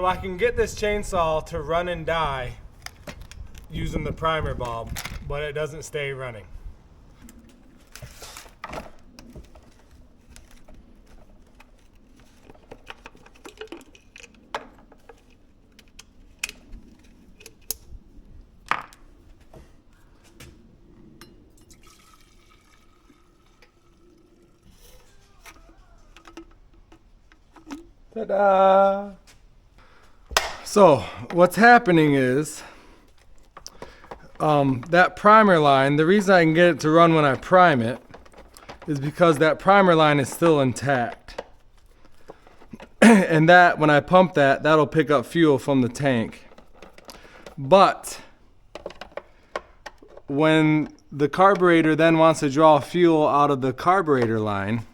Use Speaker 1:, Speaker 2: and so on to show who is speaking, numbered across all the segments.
Speaker 1: So I can get this chainsaw to run and die using the primer bulb, but it doesn't stay running. Ta-da! So what's happening is that primer line, the reason I can get it to run when I prime it is because that primer line is still intact. And that, when I pump that, that'll pick up fuel from the tank. But when the carburetor then wants to draw fuel out of the carburetor line,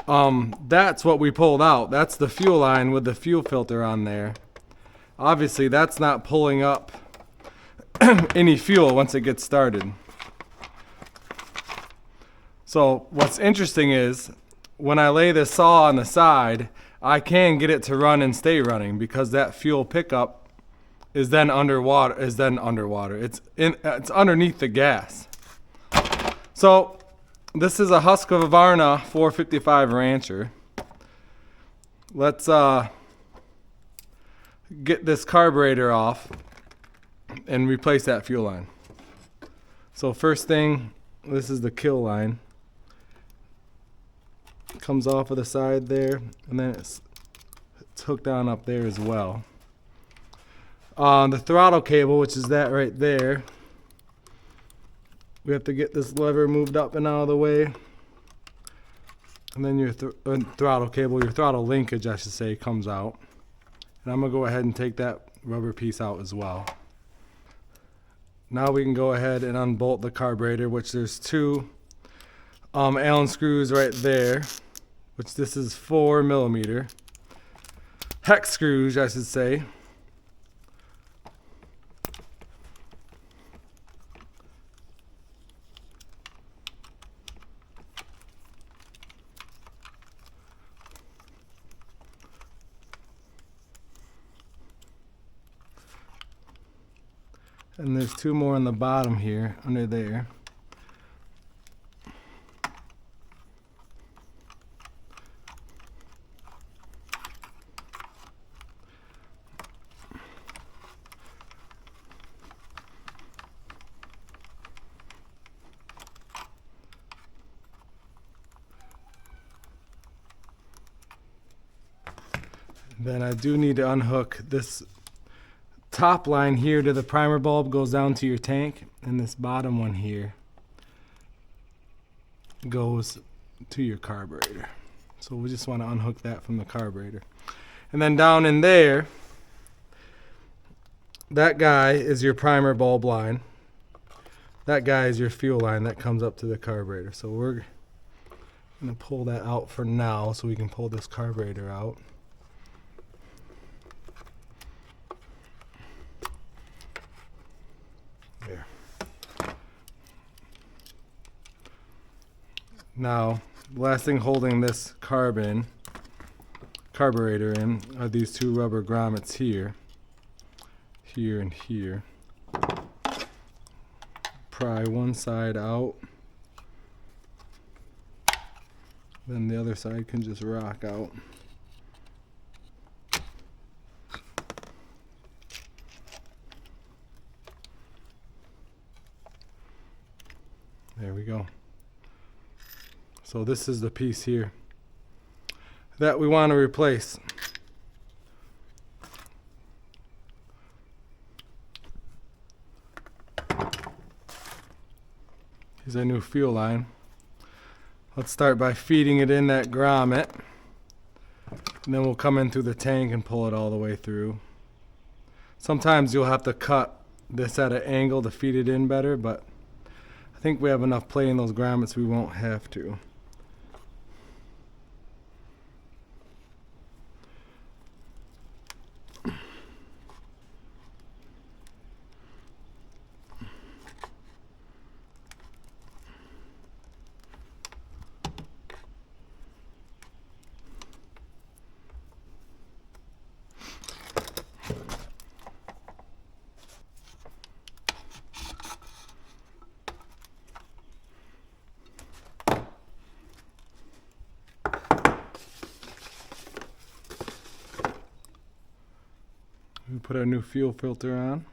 Speaker 1: that's what we pulled out. That's the fuel line with the fuel filter on there. Obviously, that's not pulling up any fuel once it gets started. So what's interesting is when I lay the saw on the side, I can get it to run and stay running because that fuel pickup is then underwater. It's underneath the gas. So this is a Husqvarna 455 Rancher. Let's get this carburetor off and replace that fuel line. So first thing, this is the kill line. It comes off of the side there, and then it's hooked on up there as well. The throttle cable, which is that right there, we have to get this lever moved up and out of the way. And then your throttle cable, your throttle linkage, I should say, comes out. And I'm going to go ahead and take that rubber piece out as well. Now we can go ahead and unbolt the carburetor, which there's two Allen screws right there, which this is 4mm. Hex screws, I should say. And there's two more on the bottom here, under there. Then I do need to unhook this top line here to the primer bulb, goes down to your tank, and this bottom one here goes to your carburetor. So we just want to unhook that from the carburetor. And then down in there, that guy is your primer bulb line. That guy is your fuel line that comes up to the carburetor. So we're going to pull that out for now so we can pull this carburetor out. There. Now, the last thing holding this carburetor in are these two rubber grommets here, and here. Pry one side out, then the other side can just rock out. There we go. So this is the piece here that we want to replace. Here's our new fuel line. Let's start by feeding it in that grommet, and then we'll come in through the tank and pull it all the way through. Sometimes you'll have to cut this at an angle to feed it in better, but I think we have enough play in those grommets we won't have to. put our new fuel filter on.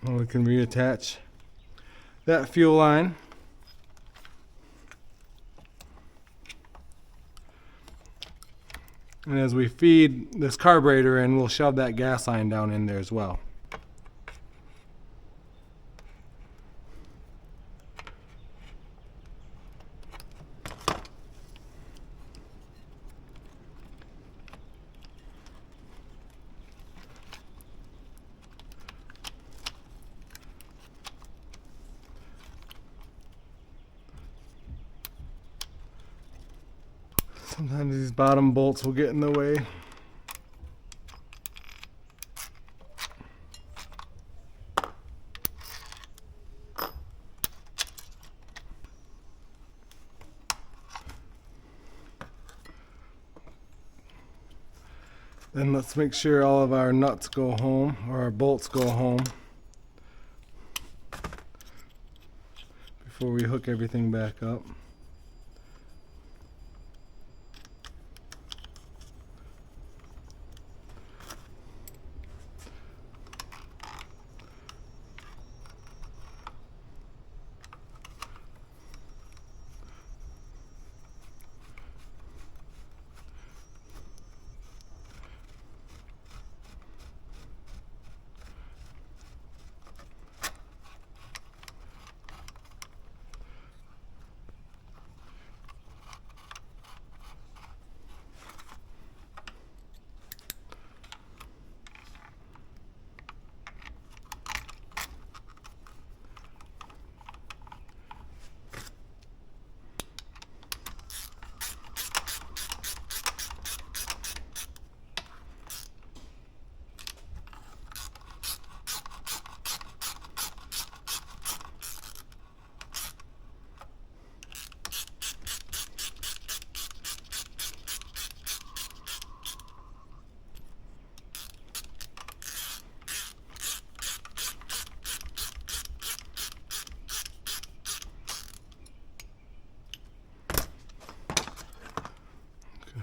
Speaker 1: And we can reattach that fuel line. And as we feed this carburetor in, we'll shove that gas line down in there as well. Sometimes these bottom bolts will get in the way. Then let's make sure all of our nuts go home, or our bolts go home, before we hook everything back up.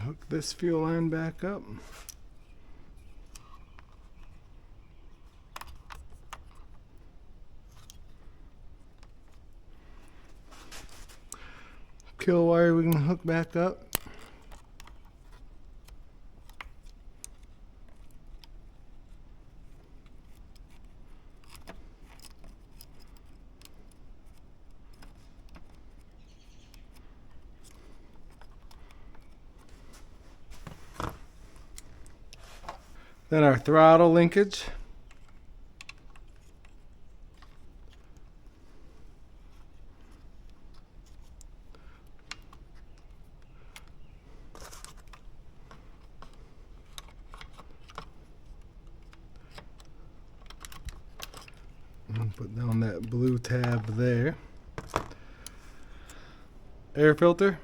Speaker 1: Hook this fuel line back up. Kill wire we can hook back up. Then our throttle linkage. And put down that blue tab there. Air filter.